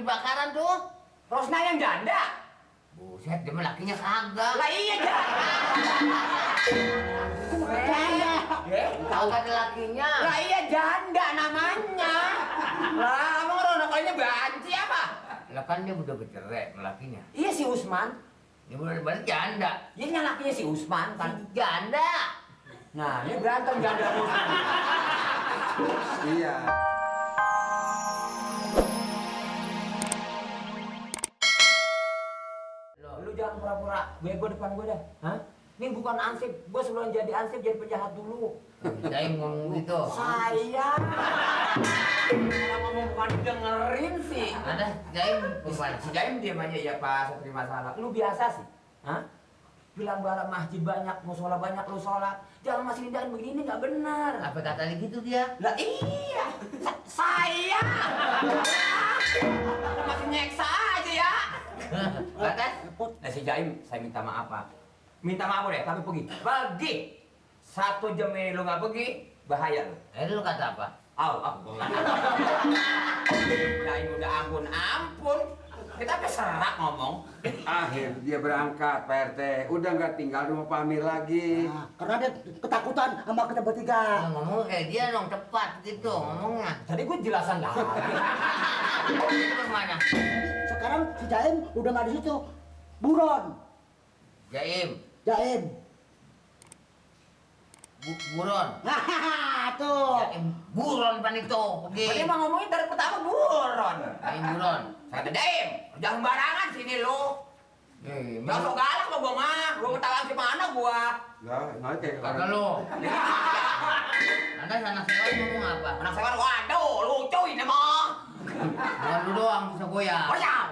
yang bakaran tuh. Rosna yang janda. Buset, dia mah lakinya kagak. Lah iya janda. Janda. Kagak ada lakinya. Lah iya janda namanya. Lah, emang orang kayaknya banci apa? Lah kan dia udah bercerai sama lakinya. Iya si Usman. Dia bener-bener janda. Ini yang lakinya si Usman kan. Janda. Nah, ini berantem janda sama Usman. Iya. Lu jangan pura-pura bego depan gue dah. Hah? Ini bukan ansip. Gue sebelum jadi ansip jadi penjahat dulu. Saya ngomong gitu. Saya. Orang ngomong bukan dengerin sih. Ada Jaim bukan. Si Jaim diam aja ya Pak, saya terima salah. Lu biasa sih. Hah? Bilang barang masjid banyak, musola banyak, lu sholat. Jangan masih tindakan begini nggak benar. Apa kata gitu dia? Lah iya. Saya. Masih nyeksa aja ya. Batas? Nah si Jaim, saya minta maaf Pak. Minta maaf deh, tapi pergi. Pergi. 1 jam ini lu nggak pergi, bahaya lu. Lu kata apa? Jaim udah ampun. Kita sampai serak ngomong. Akhir dia berangkat, Pak RT. Udah nggak tinggal di rumah Pak Amir lagi. Nah, karena dia ketakutan sama kita bertiga. Ngomong kayak dia dong, cepat gitu ngomongnya. Tadi gue jelasan lagi. Itu kemana? Sekarang si Jaim udah nggak di situ. Buron. Jaim. Buron. Hahaha, tuh. Jaim buron pan itu. Tadi Pergi. emang ngomongin dari pertama buron. Jaim buron. Saya kata Jaim, jangan barangan sini lu. Jangan sok galak lo gua mah. Gua ketahuan si mana gua. Nggak kayak Kata lu. Anda anak sewa ngomong apa? Anak saya waduh, lucu ini mah. Bukan lu doang bisa goyang. Goyang.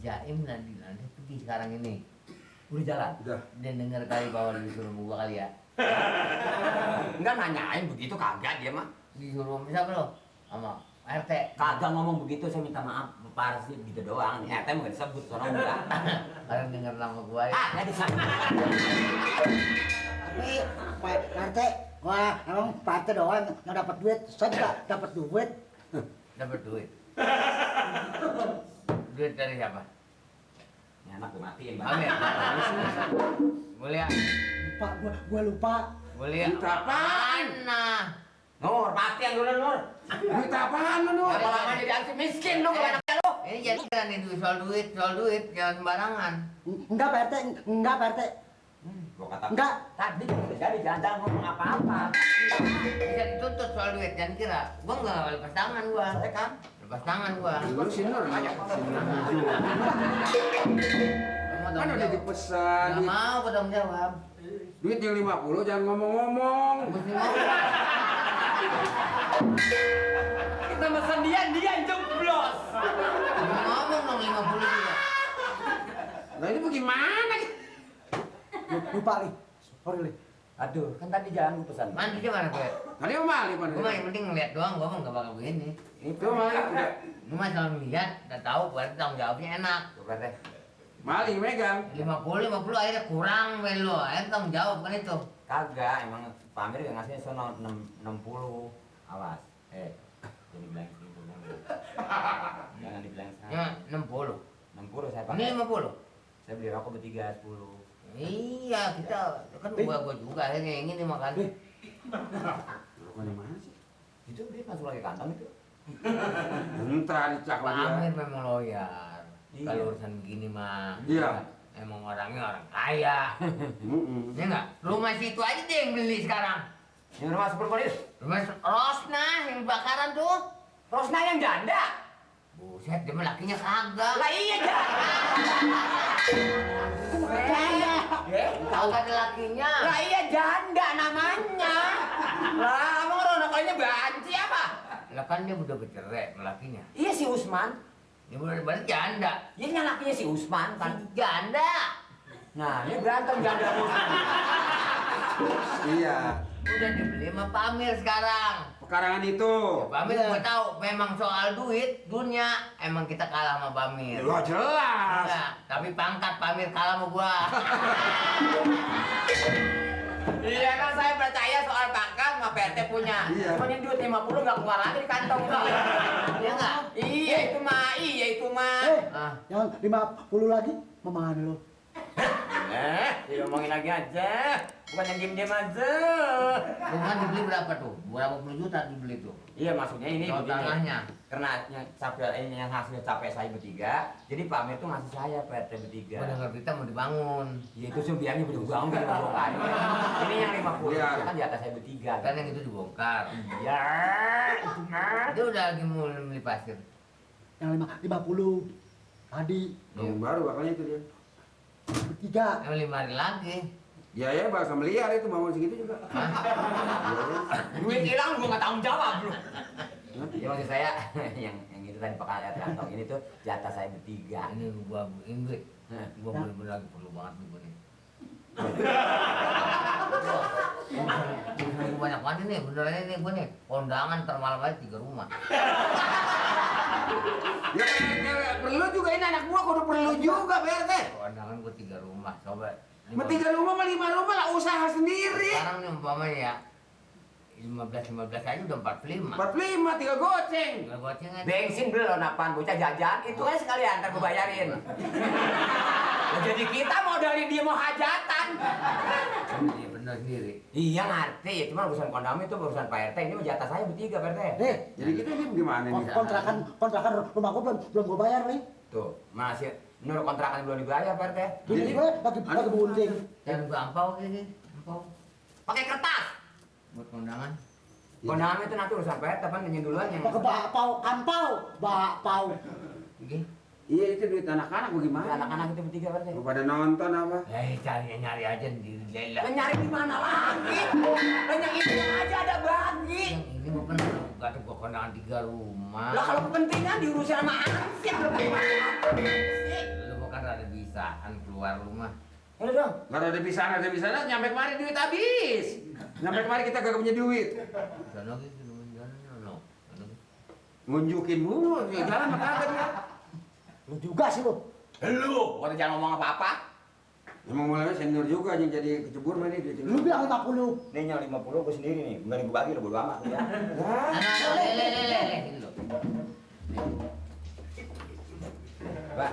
Jaim nanti pergi sekarang ini. Udah jalan. Udah. Dia denger kali bahwa disuruh gua kali ya. Enggak nanyain begitu kagak dia mah. Disuruh siapa lo? Sama RT. Kagak ngomong begitu, saya minta maaf. Parsi gitu doang. Nih RT mah disebut orang enggak. Kalian denger nama gua ya. Enggak disebut. Tapi Pak RT, wah emang Pak RT doang nggak dapat duit. Saya juga dapat duit. Dapat duit. Duit dari siapa? Ini anak gua matiin, Bang. Amir. Mulia. Lupa, gua lupa. Mulia. Duit apaan? Mana? Nur, mati yang dulu Nur. Duit apaan lu, Nur? Kalau lama jadi ansip miskin lu kalau anaknya lu. Ini jadi kan itu soal duit, jangan sembarangan. Enggak Pak RT, enggak Pak RT. Gua kata Enggak. tadi udah jadi jangan ngomong apa-apa. Bisa dituntut soal duit, jangan kira. Gua nggak lepas tangan gua. Saya kan Lepas tangan gua. Lu si Nur banyak Kamu kan tanggung udah jawab. dipesan. Nggak mau gua tanggung jawab. Duit yang 50 jangan ngomong-ngomong. Mesti ngomong. kita mesen dia jeblos. Ngomong dong 50 juga. Lah ini bagaimana? Lupa Li. Sorry Li. Aduh, kan tadi jangan gua pesan. Mandi di mana gue? Tadi Om Ali pada. Gue mah yang penting ngeliat doang, gue mah nggak bakal begini. Itu Mali udah. Gue mah selalu lihat, udah tahu, berarti tanggung jawabnya enak. Gua kata Mali megang. 50 akhirnya kurang lo, akhirnya tanggung jawab kan itu. kagak, emang Pak Amir yang ngasihnya sono 60. Awas. Jangan dibilang gitu. Jangan dibilang Ya, salah. 60. 60 saya pakai. Ini 50. Saya beli rokok bertiga 10. Iya, kita kan gua juga akhirnya yang ini makan. Rokoknya mana sih? Itu dia masuk lagi kantong itu. Bentar dicak Pak Amir lagi. memang loyal. Iya. Kalau urusan begini mah. Iya. Emang orangnya orang kaya. Heeh. Ya enggak? Rumah situ aja deh yang beli sekarang. Yang rumah Superpolis. Rumah Rosna yang bakaran tuh. Rosna yang janda. Buset, dia mah lakinya kagak. Lah iya janda. Janda. Kagak ada lakinya. Lah iya janda namanya. Lah emang orang kayaknya banci apa? Lah kan dia udah bercerai sama lakinya. Iya si Usman. Dia bener-bener janda. Ini yang lakinya si Usman kan. Janda. Nah, ini berantem janda sama Usman. Iya. Udah dibeli sama Pak Amir sekarang. Pekarangan itu. Pak Amir Iya. gue tahu memang soal duit dunia emang kita kalah sama Pak Amir. Wah jelas. Enggak, tapi pangkat Pak Amir kalah sama gua. Iya kan saya percaya soal pangkat sama Pak PRT punya. Iya. Cuma ini duit 50 nggak keluar lagi di kantong. Iya nggak? Iya itu mah. Ah, Yang 50 lagi, mana lu? Diomongin lagi aja. Bukan yang diem-diem aja. lu kan dibeli berapa tuh? Berapa puluh juta dibeli tuh? Iya maksudnya ini Kalau begini. tanahnya. Karena yang hasilnya capek saya bertiga, jadi Pak Amir tuh ngasih saya PRT bertiga. Gua dengar berita mau dibangun. Ya itu sih biarnya berjuang gitu bongkar. Ini yang 50 Iya. kan di atas saya bertiga. Kan yang itu dibongkar. Iya. Dia udah lagi mau beli pasir. Yang 50 tadi Yang baru makanya itu dia. bertiga. Yang 5 hari lagi. Ya ya bahasa meliar itu bangun segitu juga. Hah? Duit hilang gua nggak tanggung jawab lu. Ya maksud saya yang itu tadi Pak kantong ini tuh jatah saya bertiga. Ini gua duit. Gua bener-bener lagi perlu banget nih gua nih. Gua banyak banget nih, beneran ini gua nih. Kondangan termalam aja 3 rumah. Ya perlu juga ini anak gua kudu perlu juga PRT. Kondangan gua 3 rumah, coba. 3 rumah sama 5 rumah lah usaha sendiri. Sekarang nih umpamanya ya 15 aja udah 45. 45 3 goceng. Gak goceng aja. Bensin belum apaan bocah jajan itu aja sekalian ntar gua bayarin. Nah, jadi kita mau dari dia mau hajatan. Iya bener sendiri. Iya ngerti ya cuma urusan kondom itu urusan Pak RT ini mah jatah saya bertiga Pak RT. Jadi kita ini gimana nih? Kontrakan rumah gua belum gua bayar nih. Tuh masih menurut kontrakan belum dibayar Pak RT. Jadi gue lagi bunting. Jangan gua ampau gini, ampau. Pakai kertas. Buat kondangan. Kondangan itu nanti urusan Pak RT kan nanya duluan yang. Pakai bakpao. Oke. Iya itu duit anak-anak bagaimana? Anak-anak itu bertiga Pak RT. Lu pada nonton apa? Nyari aja sendiri Lela. Lah nyari di mana lagi? Lah yang itu aja ada bagi. Yang ini bukan gak ada gua kondangan 3 rumah. Lah kalau kepentingan diurusin sama ansip lu gimana? Lu bukan ada bisaan keluar rumah. Ayo dong. Kalau ada di sana nyampe kemari duit habis. Nyampe kemari kita gak punya duit. Sono gitu, sono. Ngunjukin mulu, ya jalan mah kagak dia. Lu juga sih lu. Lu, gua jangan ngomong apa-apa. Emang mulanya senior juga yang jadi kecebur mah ini dia. Lu bilang 50. Nih yang 50 gua sendiri nih, bukan gua bagi lu bodo amat ya. Lele. Ini loh. Pak,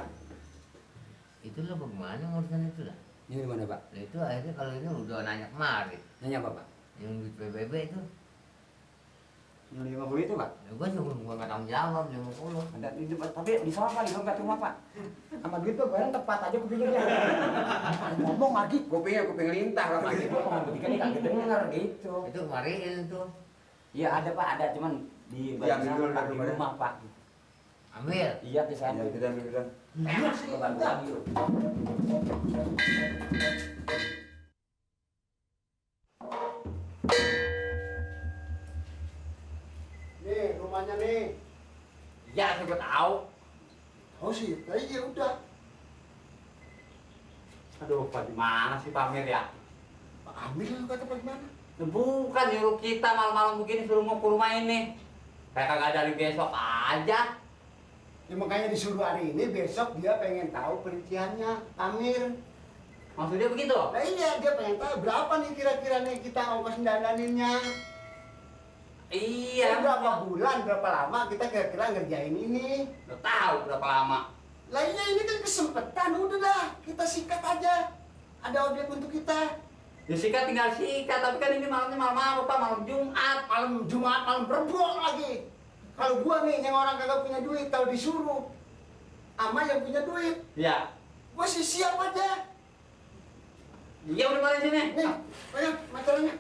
Itu lo bagaimana ngurusan itu lah? Ini gimana Pak? Lah itu akhirnya kalau ini udah nanya kemari. Nanya apa Pak? Yang duit PBB itu. yang 50 itu Pak. Ya gua gua nggak tanggung jawab 50. Ada di depan, tapi di sana Pak, di dompet rumah Pak. Sama duit tuh barang tepat aja kupingnya. Ngomong lagi. Kuping lintah lah Pak. Gua ngomong bertiga nih kagak denger gitu. Itu kemarin tuh. Iya ada Pak, ada cuman di Diambil sana, dulu Pak, di daripada. rumah Pak. Ambil. Iya di sana. Ya kita ambil kan. Iya sih. Gua bantu lagi yuk. Nih rumahnya nih. Ya, gua tahu. Oh sih, ya udah. Aduh, Pak gimana sih Pak Amir ya? Pak Amir lu kata bagaimana? Bukan nyuruh kita malam-malam begini suruh mau ke rumah ini. Kayak kagak dari besok aja. Ya makanya disuruh hari ini, besok dia pengen tahu perinciannya, Amir. Maksudnya begitu? Nah iya, dia pengen tahu berapa nih kira-kira nih kita ongkos dandaninnya. Iya. Berapa bulan, berapa lama kita kira-kira ngerjain ini. Udah tahu berapa lama. Lah iya ini kan kesempatan, udah dah kita sikat aja. Ada objek untuk kita. Ya sikat tinggal sikat, tapi kan ini malamnya malam apa? Malam Jumat. Malam Jumat, malam Rebo lagi. Kalau gua nih yang orang kagak punya duit, tahu disuruh ama yang punya duit, Iya. gua sih siap aja. Iya udah mari sini. Nih, ayo materinya.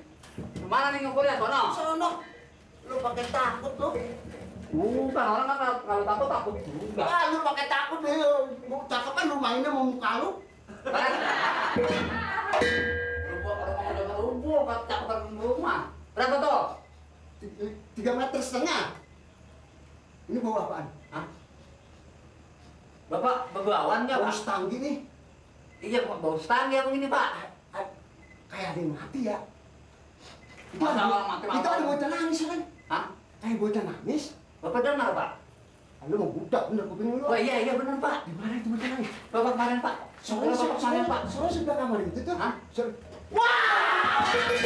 Mana nih ngukurnya? Sono. Sono. Lu pakai takut lu. Bukan orang kan kalau takut juga. Ah, lu pakai takut deh. Mau cakep kan rumah ini mau muka lu. Kan? Rumput, cakupan rumah. Berapa tuh? 3,5 meter. Ini bawa apaan? Hah? Bapak begawan nggak, Bawa Pak? stanggi nih. Iya, Pak. Bau stang ya begini, Pak. Kayak ada yang mati ya. Masa orang mati Itu ada bocah nangis kan? Hah? Kayak bocah nangis. Bapak dengar, Pak? Lu mau budak bener kuping lu. Oh iya benar, Pak. Di mana itu bocah nangis? Bapak kemarin, Pak. Bapak kemarin, Pak. Soalnya sebelah kamar itu tuh. Hah? Soalnya- Wah! Pak.